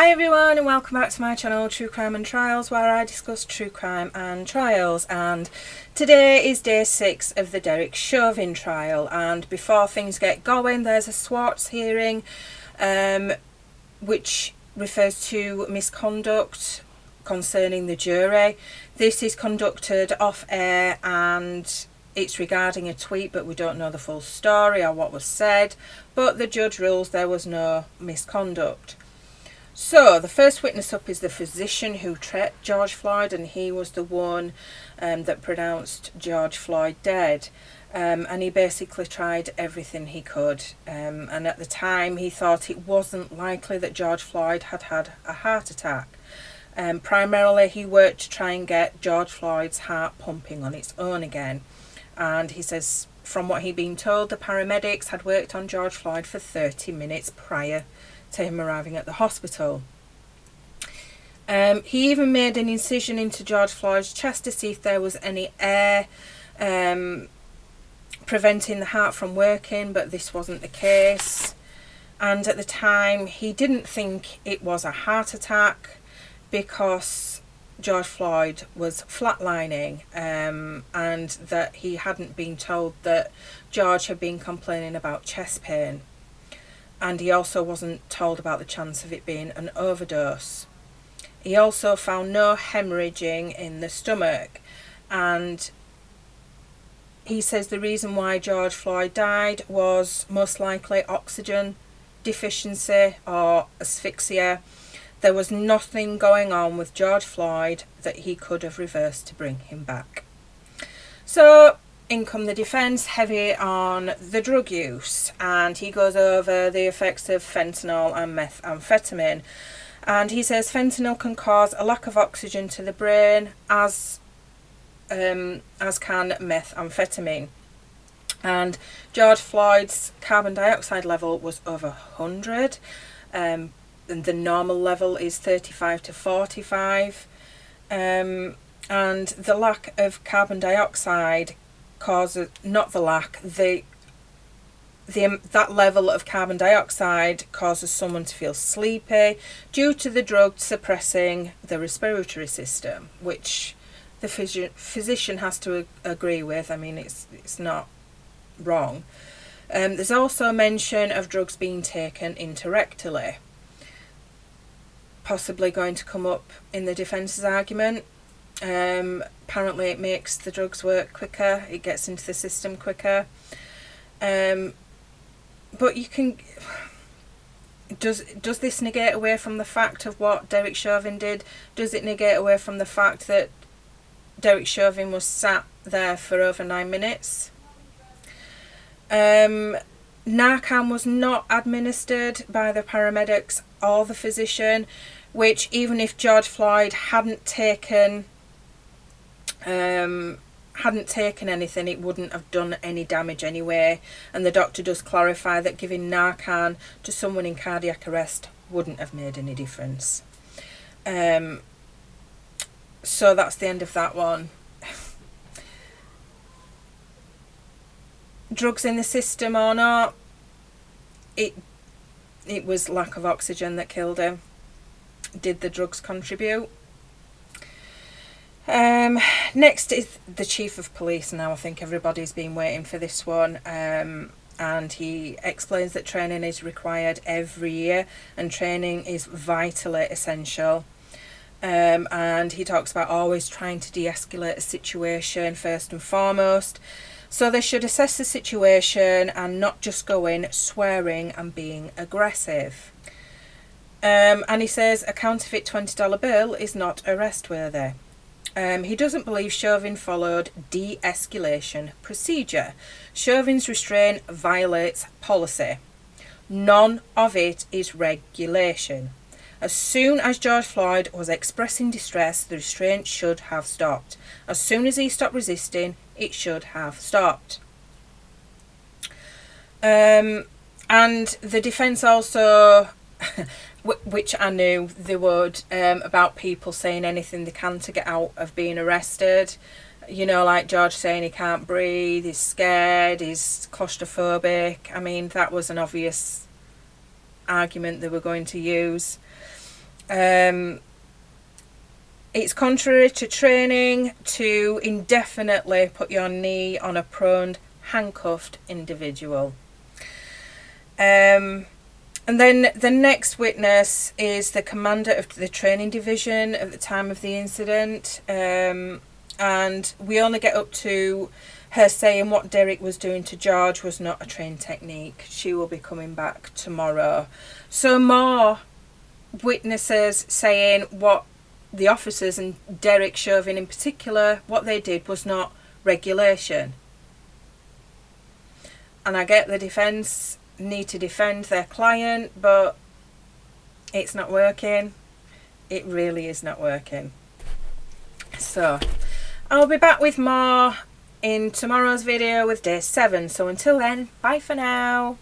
Hi everyone and welcome back to my channel True Crime and Trials, where I discuss true crime and trials, and today is day 6 of the Derek Chauvin trial. And before things get going, there's a Swartz hearing which refers to misconduct concerning the jury. This is conducted off air and it's regarding a tweet, but we don't know the full story or what was said, but the judge rules there was no misconduct. So the first witness up is the physician who treated George Floyd, and he was the one that pronounced George Floyd dead. And he basically tried everything he could. And at the time he thought it wasn't likely that George Floyd had had a heart attack. Primarily he worked to try and get George Floyd's heart pumping on its own again. And he says from what he'd been told, the paramedics had worked on George Floyd for 30 minutes prior to him arriving at the hospital. He even made an incision into George Floyd's chest to see if there was any air preventing the heart from working, but this wasn't the case. And at the time he didn't think it was a heart attack because George Floyd was flatlining, and that he hadn't been told that George had been complaining about chest pain. And he also wasn't told about the chance of it being an overdose. He also found no hemorrhaging in the stomach, and he says the reason why George Floyd died was most likely oxygen deficiency or asphyxia. There was nothing going on with George Floyd that he could have reversed to bring him back. So in come the defence, heavy on the drug use, and he goes over the effects of fentanyl and methamphetamine. And he says fentanyl can cause a lack of oxygen to the brain, as can methamphetamine. And George Floyd's carbon dioxide level was over 100, and the normal level is 35 to 45. And the lack of carbon dioxide causes, not the lack, that level of carbon dioxide causes someone to feel sleepy due to the drug suppressing the respiratory system, which the physician has to agree with. I mean, it's not wrong. There's also mention of drugs being taken interrectally, possibly going to come up in the defence's argument. Apparently it makes the drugs work quicker, it gets into the system quicker. But you can, does this negate away from the fact of what Derek Chauvin did? Does it negate away from the fact that Derek Chauvin was sat there for over 9 minutes? Narcan was not administered by the paramedics or the physician, which even if George Floyd hadn't taken anything, it wouldn't have done any damage anyway. And the doctor does clarify that giving Narcan to someone in cardiac arrest wouldn't have made any difference. So that's the end of that one. Drugs in the system or not, it was lack of oxygen that killed him. Did the drugs contribute? Next is the Chief of Police. Now I think everybody's been waiting for this one, and he explains that training is required every year and training is vitally essential. And he talks about always trying to de-escalate a situation first and foremost. So they should assess the situation and not just go in swearing and being aggressive. And he says a counterfeit $20 bill is not arrest worthy. He doesn't believe Chauvin followed de-escalation procedure. Chauvin's restraint violates policy. None of it is regulation. As soon as George Floyd was expressing distress, the restraint should have stopped. As soon as he stopped resisting, it should have stopped. And the defence also, which I knew they would, about people saying anything they can to get out of being arrested. You know, like George saying he can't breathe, he's scared, he's claustrophobic. I mean, that was an obvious argument they were going to use. It's contrary to training to indefinitely put your knee on a prone, handcuffed individual. And then the next witness is the commander of the training division at the time of the incident. And we only get up to her saying what Derek was doing to George was not a trained technique. She will be coming back tomorrow. So more witnesses saying what the officers and Derek Chauvin in particular, what they did was not regulation. And I get the defence need to defend their client, but it's not working. It really is not working. So I'll be back with more in tomorrow's video with day 7. So until then, bye for now.